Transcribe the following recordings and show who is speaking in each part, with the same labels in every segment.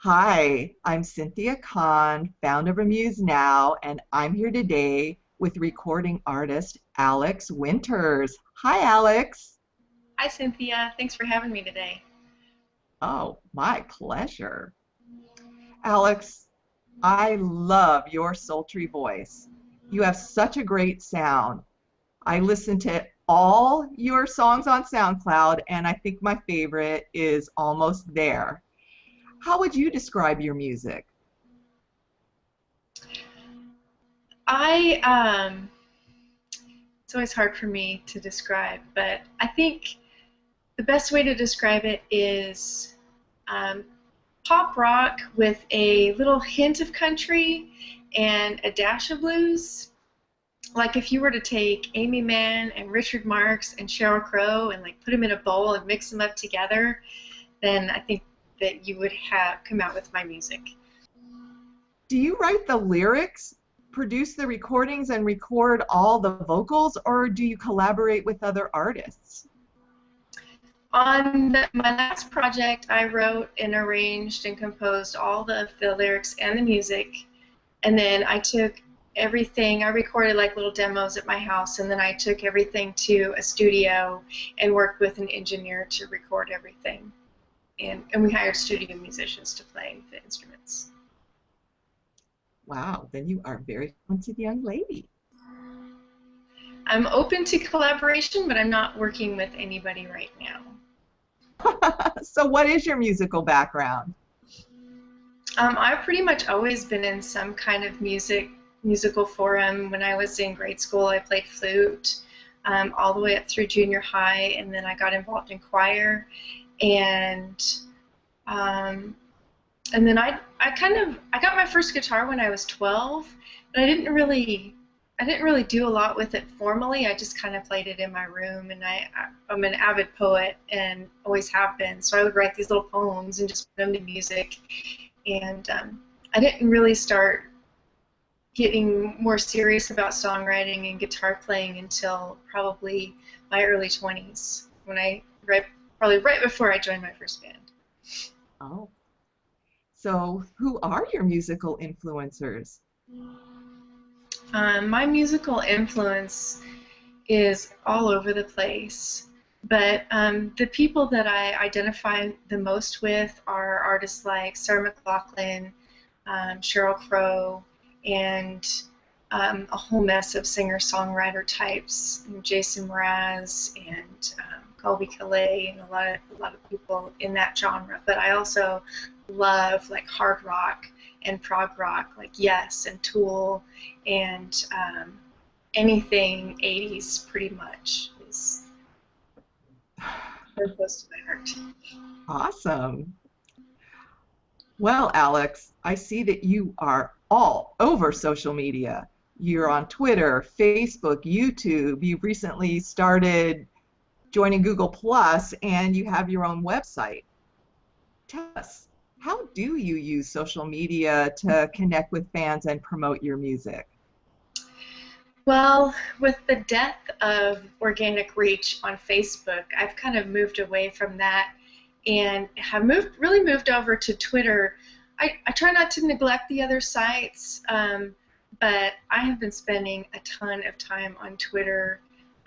Speaker 1: Hi, I'm Cynthia Kahn, founder of Amused Now, and I'm here today with recording artist Alex Winters. Hi, Alex.
Speaker 2: Hi, Cynthia. Thanks for having me today.
Speaker 1: Oh, my pleasure. Alex, I love your sultry voice. You have such a great sound. I listen to all your songs on SoundCloud, and I think my favorite is Almost There. How would you describe your music?
Speaker 2: I it's always hard for me to describe, but I think the best way to describe it is um, pop rock with a little hint of country and a dash of blues. Like if you were to take Amy Mann and Richard Marx and Sheryl Crow and like put them in a bowl and mix them up together, then I think that you would have come out with my music.
Speaker 1: Do you write the lyrics, produce the recordings, and record all the vocals, or do you collaborate with other artists?
Speaker 2: On my last project, I wrote and arranged and composed all the lyrics and the music, and then I took everything, I recorded like little demos at my house, and then I took everything to a studio and worked with an engineer to record everything. And we hired studio musicians to play the instruments.
Speaker 1: Wow, then you are a very talented young lady.
Speaker 2: I'm open to collaboration, but I'm not working with anybody right now.
Speaker 1: So what is your musical background?
Speaker 2: I've pretty much always been in some kind of musical forum. When I was in grade school, I played flute all the way up through junior high, and then I got involved in choir, and and then I got my first guitar when I was 12, but I didn't really do a lot with it formally. I just kind of played it in my room, and I'm an avid poet and always have been. So I would write these little poems and just put them to music. And I didn't really start getting more serious about songwriting and guitar playing until probably my early 20s, probably right before I joined my first band.
Speaker 1: Oh, so who are your musical influencers?
Speaker 2: My musical influence is all over the place, but the people that I identify the most with are artists like Sarah McLachlan, Sheryl Crow, and a whole mess of singer-songwriter types, Jason Mraz and Colby Calais, and a lot of people in that genre. But I also love like hard rock and prog rock, like Yes and Tool, and anything 80s pretty much is very close to my heart.
Speaker 1: Awesome. Well, Alex, I see that you are all over social media. You're on Twitter, Facebook, YouTube. You've recently started joining Google Plus, and you have your own website. Tell us, how do you use social media to connect with fans and promote your music?
Speaker 2: Well, with the death of organic reach on Facebook, I've kind of moved away from that and have really moved over to Twitter. I try not to neglect the other sites, but I have been spending a ton of time on Twitter,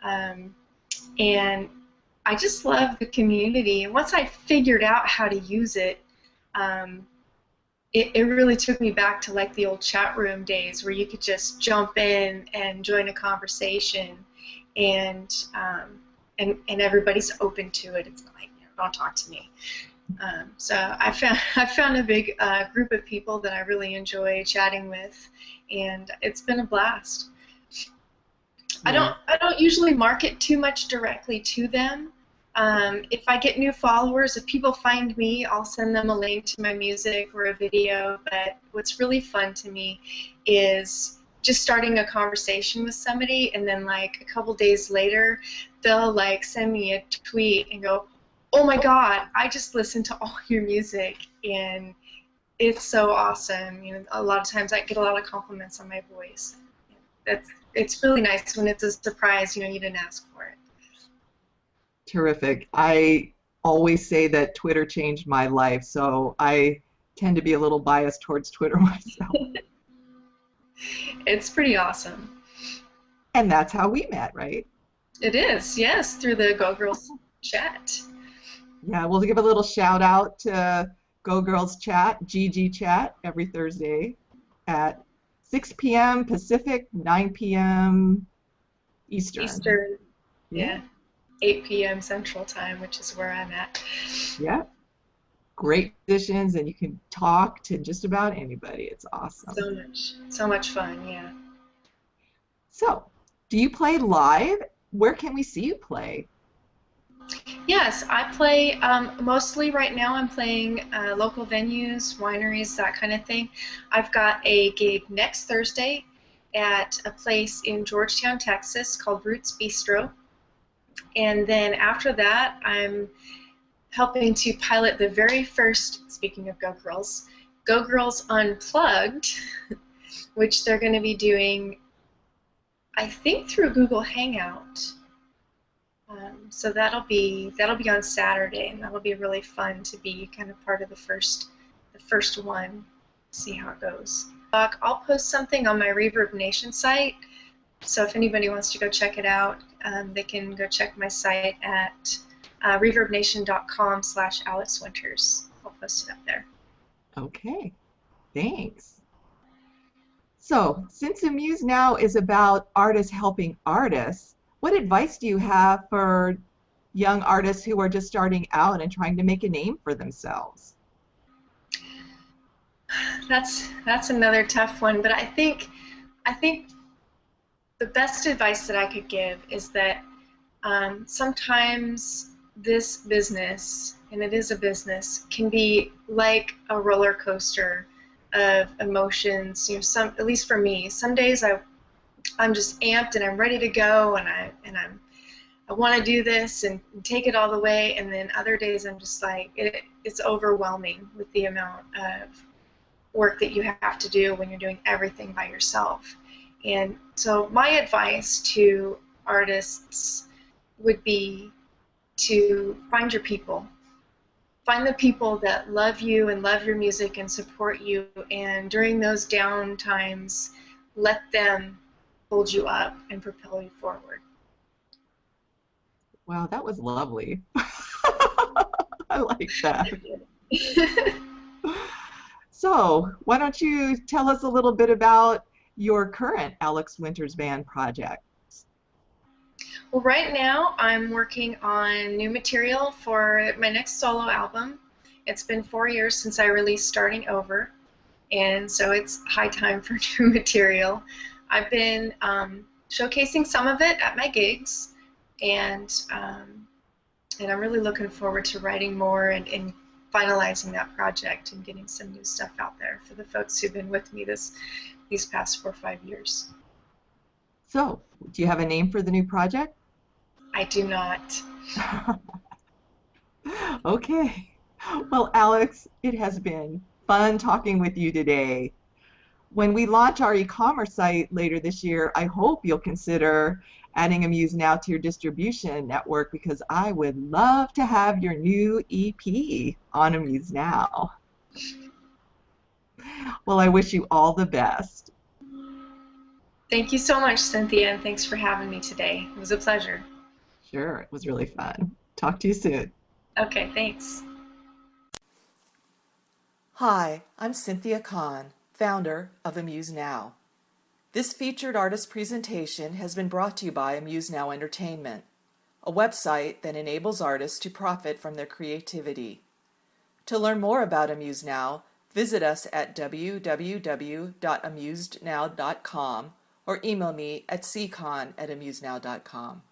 Speaker 2: and I just love the community. And once I figured out how to use it, it really took me back to like the old chat room days where you could just jump in and join a conversation, and everybody's open to it. It's not like, don't talk to me. So I found a big group of people that I really enjoy chatting with, and it's been a blast.
Speaker 1: Yeah.
Speaker 2: I don't usually market too much directly to them. If I get new followers, if people find me, I'll send them a link to my music or a video. But what's really fun to me is just starting a conversation with somebody, and then like a couple days later, they'll like send me a tweet and go, "Oh my God, I just listened to all your music, and it's so awesome." A lot of times I get a lot of compliments on my voice. It's really nice when it's a surprise. You didn't ask for it.
Speaker 1: Terrific. I always say that Twitter changed my life, so I tend to be a little biased towards Twitter myself.
Speaker 2: It's pretty awesome.
Speaker 1: And that's how we met, right?
Speaker 2: It is, yes, through the Go Girls chat.
Speaker 1: Yeah, we'll give a little shout out to Go Girls Chat, GG Chat, every Thursday at 6 p.m. Pacific, 9 p.m. Eastern.
Speaker 2: Eastern, yeah. 8 p.m. Central Time, which is where I'm at.
Speaker 1: Yeah. Great musicians, and you can talk to just about anybody. It's awesome.
Speaker 2: So much fun, yeah.
Speaker 1: So, do you play live? Where can we see you play?
Speaker 2: Yes, I play mostly right now. I'm playing local venues, wineries, that kind of thing. I've got a gig next Thursday at a place in Georgetown, Texas called Roots Bistro. And then after that, I'm helping to pilot the very first, speaking of Go Girls Unplugged, which they're going to be doing, I think, through Google Hangout. So that'll be on Saturday, and that'll be really fun to be kind of part of the first one. See how it goes. I'll post something on my Reverb Nation site, so if anybody wants to go check it out, they can go check my site at reverbnation.com/AlexWinters. I'll post it up there.
Speaker 1: Okay, thanks. So, since Amused Now is about artists helping artists, what advice do you have for young artists who are just starting out and trying to make a name for themselves?
Speaker 2: That's another tough one, but I think the best advice that I could give is that sometimes this business, and it is a business, can be like a roller coaster of emotions. You know, at least for me, some days I'm just amped and I'm ready to go, and I want to do this and take it all the way, and then other days I'm just like, it's overwhelming with the amount of work that you have to do when you're doing everything by yourself. And so my advice to artists would be to find your people. Find the people that love you and love your music and support you, and during those down times, let them hold you up and propel you forward.
Speaker 1: Wow, that was lovely. I like that. So, why don't you tell us a little bit about your current Alex Winters Band project?
Speaker 2: Well, right now I'm working on new material for my next solo album. It's been 4 years since I released Starting Over, and so it's high time for new material. I've been showcasing some of it at my gigs, and I'm really looking forward to writing more and finalizing that project and getting some new stuff out there for the folks who've been with me these past 4 or 5 years.
Speaker 1: So, do you have a name for the new project?
Speaker 2: I do not.
Speaker 1: Okay. Well, Alex, it has been fun talking with you today. When we launch our e-commerce site later this year, I hope you'll consider adding Amused Now to your distribution network, because I would love to have your new EP on Amused Now. Well, I wish you all the best.
Speaker 2: Thank you so much, Cynthia, and thanks for having me today. It was a pleasure.
Speaker 1: Sure, it was really fun. Talk to you soon.
Speaker 2: Okay, thanks.
Speaker 3: Hi, I'm Cynthia Kahn, founder of Amused Now. This featured artist presentation has been brought to you by Amused Now Entertainment, a website that enables artists to profit from their creativity. To learn more about Amused Now, visit us at www.amusednow.com or email me at ckahn@amusednow.com.